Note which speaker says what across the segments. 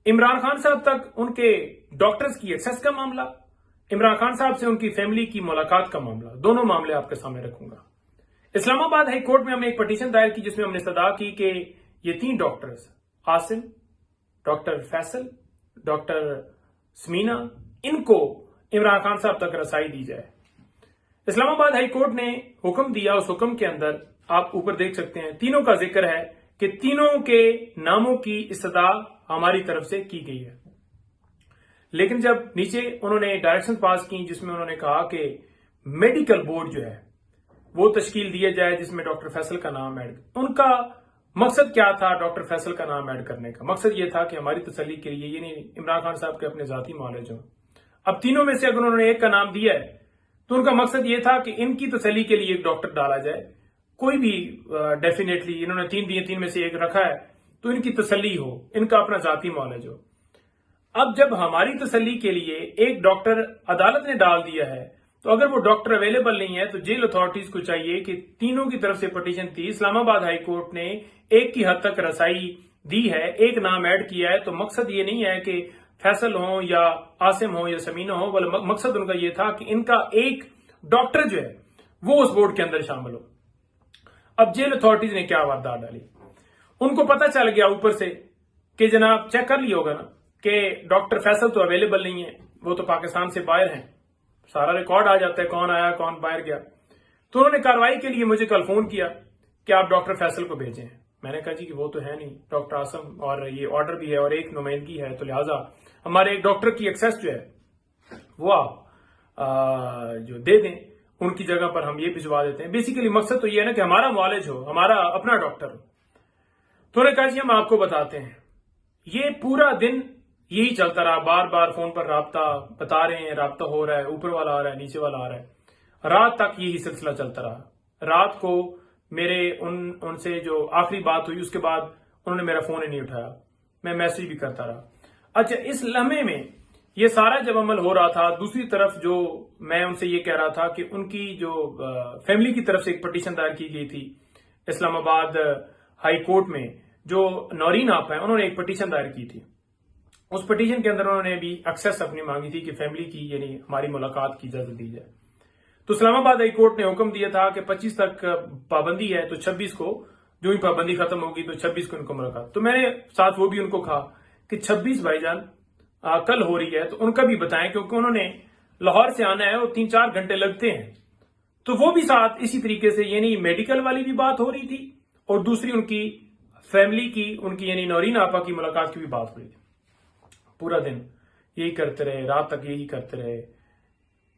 Speaker 1: इमरान खान साहब तक उनके डॉक्टर्स की एक्सेस का मामला, इमरान खान साहब से उनकी फैमिली की मुलाकात का मामला, दोनों मामले आपके सामने रखूंगा। इस्लामाबाद हाई कोर्ट में हमने एक पटिशन दायर की जिसमें हमने इस्तदा की कि ये 3 doctors Asim, doctor Faisal, doctor Samina, इनको इमरान खान साहब तक रसाई दी जाए। इस्लामाबाद हाई कोर्ट ने हुक्म दिया, उस हुक्म के अंदर आप ऊपर देख सकते हैं तीनों का जिक्र है कि तीनों के नामों की इस्तदा हमारी तरफ से की गई है। लेकिन जब नीचे उन्होंने डायरेक्शन पास की जिसमें उन्होंने कहा कि मेडिकल बोर्ड जो है वो तश्कील दिया जाए जिसमें डॉक्टर फैसल का नाम ऐड, उनका मकसद क्या था? डॉक्टर फैसल का नाम ऐड करने का मकसद ये था कि हमारी तसल्ली के लिए, ये नहीं इमरान खान साहब के अपने जाती नॉलेज हो। अब तीनों में से अगर उन्होंने एक का नाम दिया है तो उनका मकसद ये था कि इनकी तसल्ली के लिए एक डॉक्टर डाला जाए, कोई भी डेफिनेटली इन्होंने 3 दिए, 3 में से एक रखा है तो इनकी तसल्ली हो, इनका अपना जाती नॉलेज हो। अब जब हमारी तसल्ली के लिए एक डॉक्टर अदालत ने डाल दिया है तो अगर वो डॉक्टर अवेलेबल नहीं है तो जेल अथॉरिटीज को चाहिए कि तीनों की तरफ से पटिशन थी, इस्लामाबाद हाई कोर्ट ने एक की हद तक रसाई दी है, एक नाम ऐड किया है, तो मकसद ये नहीं है कि फैसल हो या आसिम हो या समीना हो, बल्कि मकसद उनका ये था कि इनका एक डॉक्टर जो है वो उस बोर्ड के अंदर शामिल हो। अब जेल अथॉरिटीज ने क्या वारदात डाली, उनको पता चल गया ऊपर से कि जनाब चेक कर लिया होगा ना कि डॉक्टर फैसल तो अवेलेबल नहीं है, वो तो पाकिस्तान से बाहर हैं, सारा रिकॉर्ड आ जाता है कौन आया कौन बाहर गया। तो उन्होंने कार्रवाई के लिए मुझे कल फोन किया कि आप डॉक्टर फैसल को भेजें। मैंने कहा जी कि वो तो है नहीं, डॉक्टर आसम और ये ऑर्डर भी है और एक नुमाइंदगी है, तो लिहाजा हमारे एक डॉक्टर की एक्सेस जो है वो आप जो दे दें, उनकी जगह पर हम ये भिजवा देते हैं। बेसिकली मकसद तो ये है ना कि हमारा नॉलेज हो, हमारा अपना डॉक्टर हो। तो उन्होंने कहा जी हम आपको बताते हैं। ये पूरा दिन यही चलता रहा, बार बार फोन पर राब्ता बता रहे हैं, राब्ता हो रहा है, ऊपर वाला आ रहा है, नीचे वाला आ रहा है, रात तक यही सिलसिला चलता रहा। रात को मेरे उनसे जो आखिरी बात हुई उसके बाद उन्होंने मेरा फोन ही नहीं उठाया, मैं मैसेज भी करता रहा। अच्छा, इस लम्हे में ये सारा जब अमल हो रहा था, दूसरी तरफ जो मैं उनसे ये कह रहा था कि उनकी जो फैमिली की तरफ से एक पटिशन दायर की गई थी इस्लामाबाद हाई कोर्ट में, जो नौरीन आप हैं, उन्होंने एक पटिशन दायर की थी। उस पटिशन के अंदर उन्होंने भी एक्सेस अपनी मांगी थी कि फैमिली की यानी हमारी मुलाकात की इजाजत दी जाए। तो इस्लामाबाद हाई कोर्ट ने हुक्म दिया था कि 25 तक पाबंदी है, तो 26 को जो ही पाबंदी खत्म होगी तो 26 को इनको मुलाकात। तो मैंने साथ वो भी उनको कहा कि 26 भाईजान कल हो रही है तो उनका भी बताएं, क्योंकि उन्होंने लाहौर से आना है और 3-4 घंटे लगते हैं। तो वो भी साथ इसी तरीके से यानी मेडिकल वाली भी बात हो रही थी और दूसरी उनकी फैमिली की, उनकी यानी नौरीन आपा की मुलाकात की भी बात हो रही थी। पूरा दिन यही करते रहे, रात तक यही करते रहे,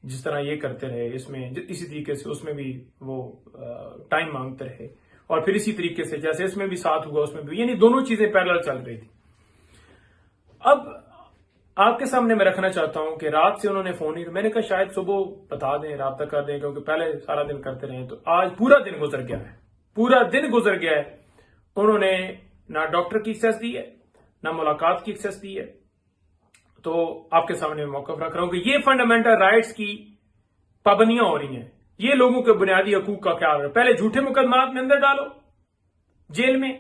Speaker 1: जिस तरह ये करते रहे इसमें इसी तरीके से उसमें भी वो टाइम मांगते रहे, और फिर इसी तरीके से जैसे इसमें भी साथ हुआ उसमें भी, यानी दोनों चीजें पैरेलल चल रही थी। अब आपके सामने मैं रखना चाहता हूं कि रात से उन्होंने फोन ही, मैंने कहा शायद सुबह बता दें, राब्ता कर दें, क्योंकि पहले सारा दिन करते रहे। तो आज पूरा दिन गुजर गया है, पूरा दिन गुजर गया है, उन्होंने ना डॉक्टर की एक्सेस दी है ना मुलाकात की एक्सेस दी है। तो आपके सामने मौकफ रख रहा हूं कि ये फंडामेंटल राइट्स की पाबंदियां हो रही हैं, ये लोगों के बुनियादी हकूक का ख्याल है। पहले झूठे मुकदमात में अंदर डालो जेल में,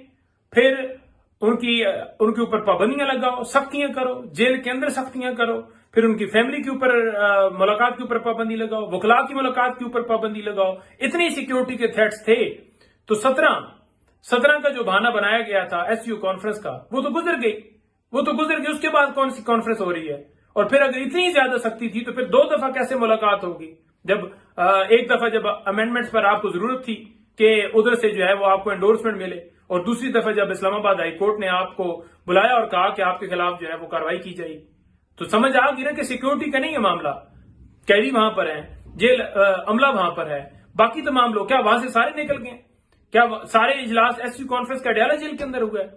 Speaker 1: फिर उनके ऊपर पाबंदियां लगाओ, सख्तियां करो, जेल के अंदर सख्तियां करो, फिर उनकी फैमिली के ऊपर मुलाकात के ऊपर पाबंदी लगाओ, वकला की मुलाकात के ऊपर पाबंदी लगाओ। इतनी सिक्योरिटी के थ्रेट्स थे तो 17 का जो बहाना बनाया गया था एसयू कॉन्फ्रेंस का, वो तो गुजर गई, उसके बाद कौन सी कॉन्फ्रेंस हो रही है? और फिर अगर इतनी ज्यादा सख्ती थी तो फिर 2 दफा कैसे मुलाकात होगी? जब एक दफा जब अमेंडमेंट्स पर आपको जरूरत थी कि उधर से जो है वो आपको एंडोर्समेंट मिले, और दूसरी दफा जब इस्लामाबाद हाई कोर्ट ने आपको बुलाया और कहा कि आपके खिलाफ जो है वो कार्रवाई की जाएगी, तो समझ आ गई ना कि सिक्योरिटी का नहीं है मामला। कैदी वहां पर है, जेल अमला वहां पर है, बाकी तमाम लोग क्या वहां से सारे निकल गए? क्या सारे इजलास एसयू कॉन्फ्रेंस का अडयाला जेल के अंदर हुआ है?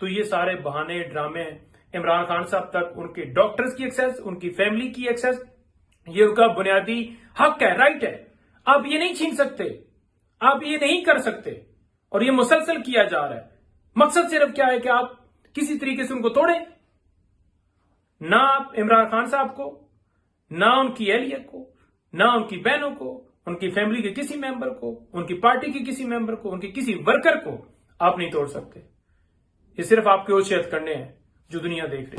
Speaker 1: तो ये सारे बहाने, ड्रामे, इमरान खान साहब तक उनके डॉक्टर्स की एक्सेस, उनकी फैमिली की एक्सेस, ये उनका बुनियादी हक है, राइट है। आप ये नहीं छीन सकते, आप ये नहीं कर सकते, और ये मुसलसल किया जा रहा है। मकसद सिर्फ क्या है कि आप किसी तरीके से उनको तोड़ें। ना आप इमरान खान साहब को, ना उनकी अहलियत को, ना उनकी बहनों को, उनकी फैमिली के किसी मेंबर को, उनकी पार्टी के किसी मेंबर को, उनके किसी वर्कर को आप नहीं तोड़ सकते। ये सिर्फ आपके ओछेत करने हैं जो दुनिया देख रही है।